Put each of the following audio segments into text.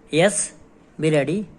Yes, be ready.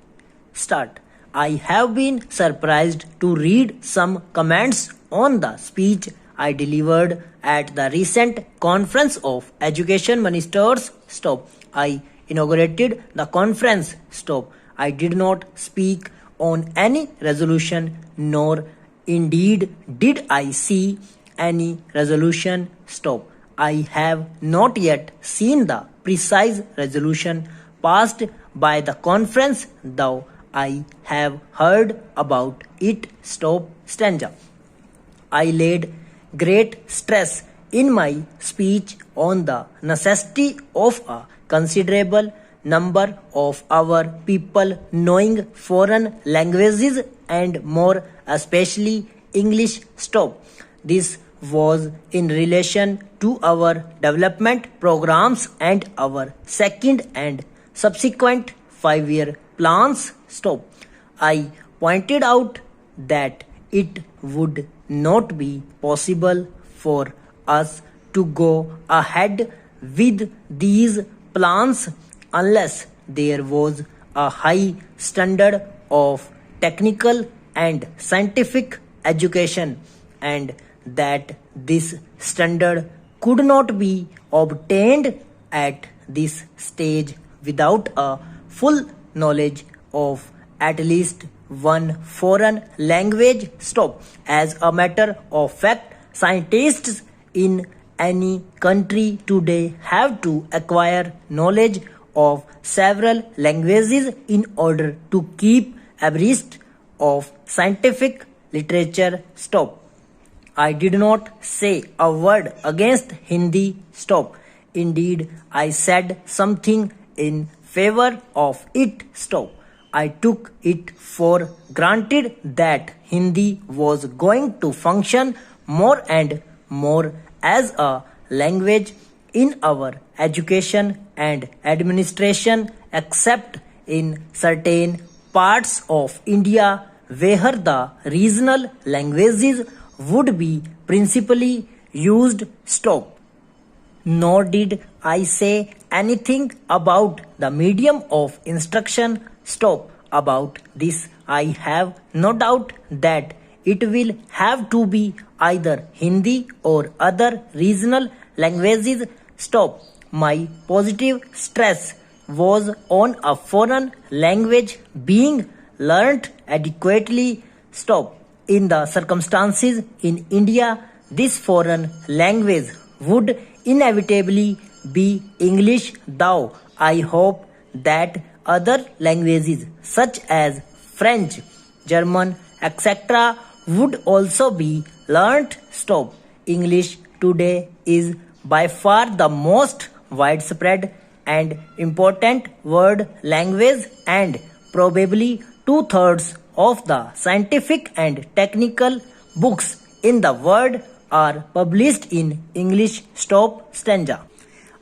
Start. I have been surprised to read some comments on the speech I delivered at the recent conference of education ministers. Stop. I inaugurated the conference. Stop. I did not speak on any resolution, nor indeed did I see any resolution. Stop. I have not yet seen the precise resolution passed by the conference, though I have heard about it. Stop. Stanza. I laid great stress in my speech on the necessity of a considerable number of our people knowing foreign languages and more especially English. Stop. This was in relation to our development programs and our second and subsequent 5-year plans. Stop. I pointed out that it would not be possible for us to go ahead with these plans unless there was a high standard of technical and scientific education, and that this standard could not be obtained at this stage without a full knowledge of at least one foreign language. Stop. As a matter of fact, scientists in any country today have to acquire knowledge of several languages in order to keep abreast of scientific literature. Stop. I did not say a word against Hindi. Stop. Indeed, I said something in favor of it. Stop. I took it for granted that Hindi was going to function more and more as a language in our education and administration, except in certain parts of India where the regional languages would be principally used. Stop. Nor did I say anything about the medium of instruction. Stop. About this, I have no doubt that it will have to be either Hindi or other regional languages. Stop. My positive stress was on a foreign language being learnt adequately. Stop. In the circumstances in India, this foreign language would inevitably be English, though I hope that other languages such as French, German, etc. would also be learnt. Stop. English today is by far the most widespread and important world language, and probably 2/3 of the scientific and technical books in the world are published in English. Stop. Stanza.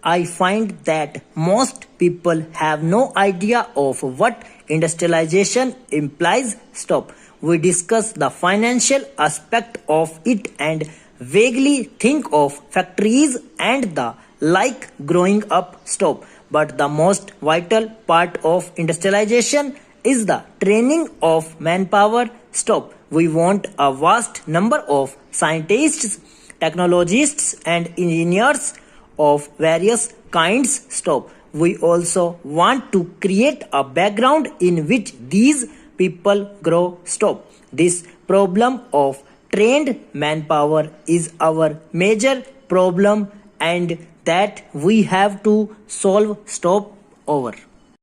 I find that most people have no idea of what industrialization implies. Stop. We discuss the financial aspect of it and vaguely think of factories and the like growing up. Stop. But the most vital part of industrialization is the training of manpower. Stop. We want a vast number of scientists, technologists, and engineers of various kinds. Stop. We also want to create a background in which these people grow. Stop. This problem of trained manpower is our major problem and that we have to solve. Stop. Over.